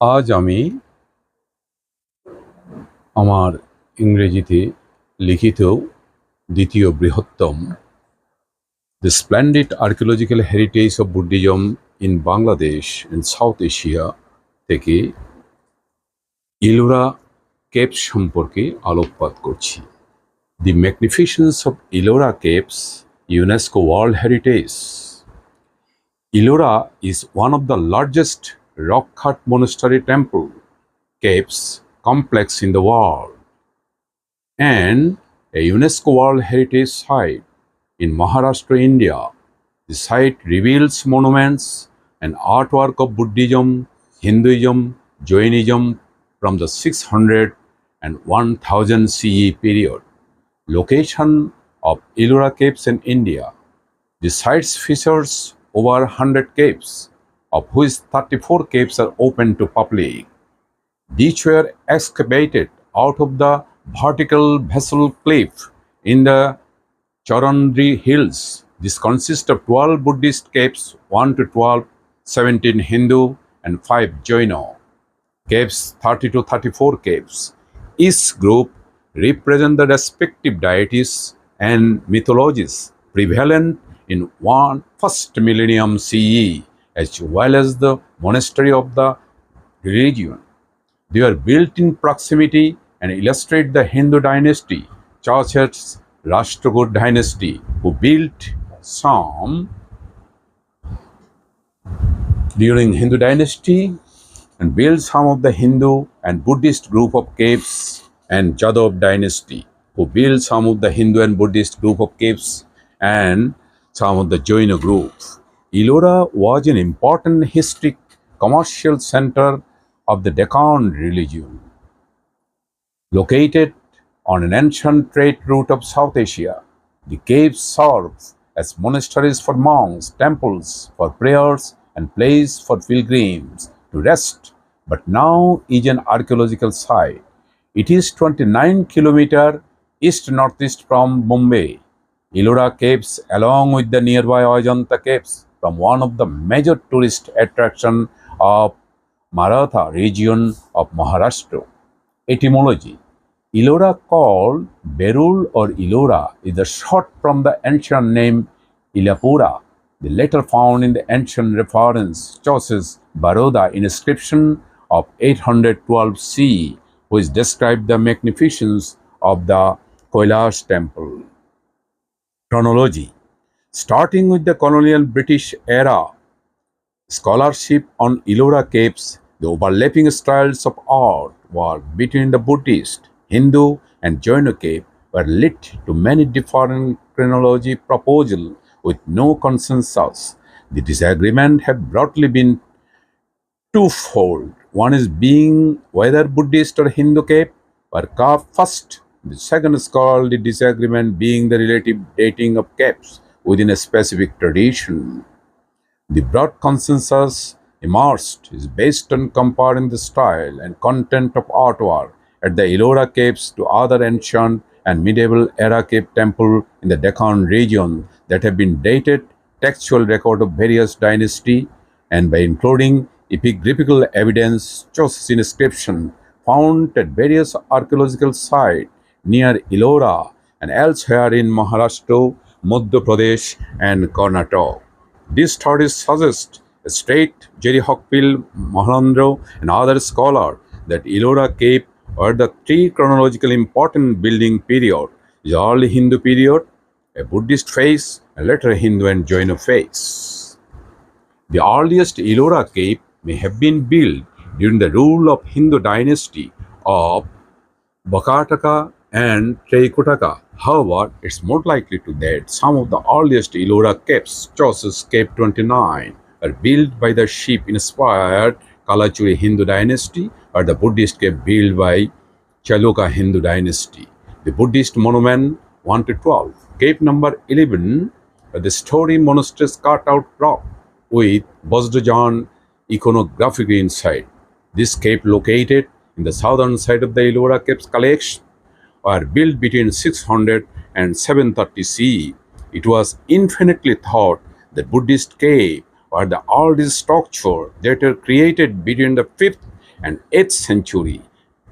আজ আমি আমার ইংরেজিতে লিখিত দ্বিতীয় বৃহত্তম The Splendid Archaeological Heritage of Buddhism in Bangladesh and South Asia থেকে ইলোরা কেভস সম্পর্কে আলোকপাত করছি। The Magnificence of Ellora Caves, UNESCO World Heritage. Ellora is one of the largest rock-cut monastery temple caves complex in the world and a UNESCO World Heritage Site in Maharashtra, India. The site reveals monuments and artwork of Buddhism, Hinduism, Jainism from the 600 and 1000 CE period. Location of Ellora Caves in India. The site features over 100 caves, of which 34 caves are open to public. These were excavated out of the vertical basalt cliff in the Chorandri Hills. This consists of 12 Buddhist caves, 1 to 12, 17 Hindu, and 5 Jaina. Caves 30 to 34 caves. Each group represent the respective deities and mythologies prevalent in first millennium CE, as well as the monastery of the religion. They are built in proximity and illustrate the Hindu dynasty, such as Rashtrakud dynasty, who built some during Hindu dynasty and built some of the Hindu and Buddhist group of caves, and Jadov dynasty, who built some of the Hindu and Buddhist group of caves and some of the Jaina group. Ellora was an important historic commercial center of the Deccan religion. Located on an ancient trade route of South Asia, the caves serve as monasteries for monks, temples for prayers, and place for pilgrims to rest, but now is an archaeological site. It is 29 kilometers east-northeast from Bombay. Ellora Caves, along with the nearby Ajanta Caves, from one of the major tourist attractions of Maratha region of Maharashtra. Etymology. Ellora, called Berul or Ellora, is the short from the ancient name Illapura, the later found in the ancient reference Chaucer's Baroda inscription of 812 CE, which described the magnificence of the Kailash temple. Chronology. Starting with the colonial British era, scholarship on Ellora Caves, the overlapping styles of art work between the Buddhist, Hindu, and Jaina cave were led to many different chronology proposals with no consensus. The disagreement have broadly been twofold. One is being whether Buddhist or Hindu cave were carved first. The second scholarly disagreement being the relative dating of caves within a specific tradition. The broad consensus emerged is based on comparing the style and content of artwork at the Ellora caves to other ancient and medieval era cave temples in the Deccan region that have been dated textual record of various dynasties, and by including epigraphical evidence, Chaucer's inscription found at various archaeological sites near Ellora and elsewhere in Maharashtra, Madhya Pradesh, and Karnataka. These studies suggest, state Jerry Hockfield, Maharandra, and other scholars that Ellora cave were the three chronologically important building period: the early Hindu period, a Buddhist phase, and later Hindu and Jaina phase. The earliest Ellora cave may have been built during the rule of Hindu dynasty of Bakataka and Traikutaka. However, it's more likely to that some of the earliest Ellora caves, Chaucer's Cave 29, were built by the sheep-inspired Kalachuri Hindu dynasty or the Buddhist cave built by Chaluka Hindu dynasty. The Buddhist monument 1 to 12, cave number 11, the story monasteries cut out rock with Vajrajan iconography inside. This cave, located in the southern side of the Ellora Caves collection, were built between 600 and 730 CE. It was infinitely thought that Buddhist cave were the oldest structure that were created between the 5th and 8th century,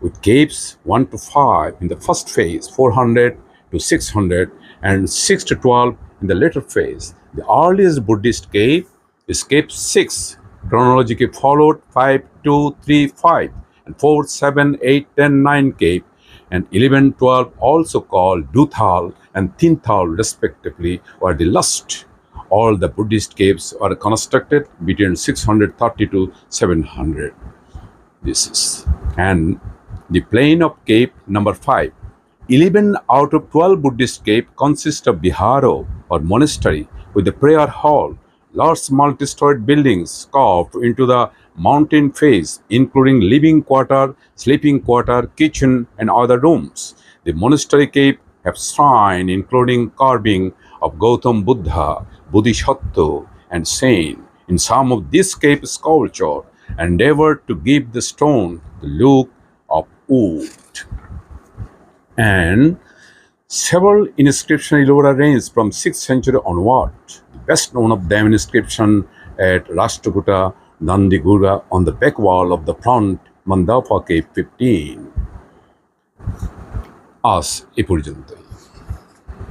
with caves 1 to 5 in the first phase, 400 to 600, and 6 to 12 in the later phase. The earliest Buddhist cave is Cave 6, chronologically followed 5, 2, 3, 5, and 4, 7, 8, 10, 9 cave, and 11, 12, also called Duthal and Tinthal respectively, were the last. All the Buddhist caves are constructed between 630 to 700. This is. And the plain of cave number 5. 11 out of 12 Buddhist caves consist of viharo or monastery with a prayer hall, large multi-storied buildings carved into the mountain face, including living quarter, sleeping quarter, kitchen, and other rooms. The monastery cave have shrine including carving of Gautam Buddha, Bodhisattva, and saint. In some of these cave sculpture endeavored to give the stone the look of wood. And several inscriptions in Ellora range from 6th century onward. The best known of them inscription at Rashtrakuta, Nandigura on the back wall of the front Mandapa Cave 15. আজ এ পর্যন্তই।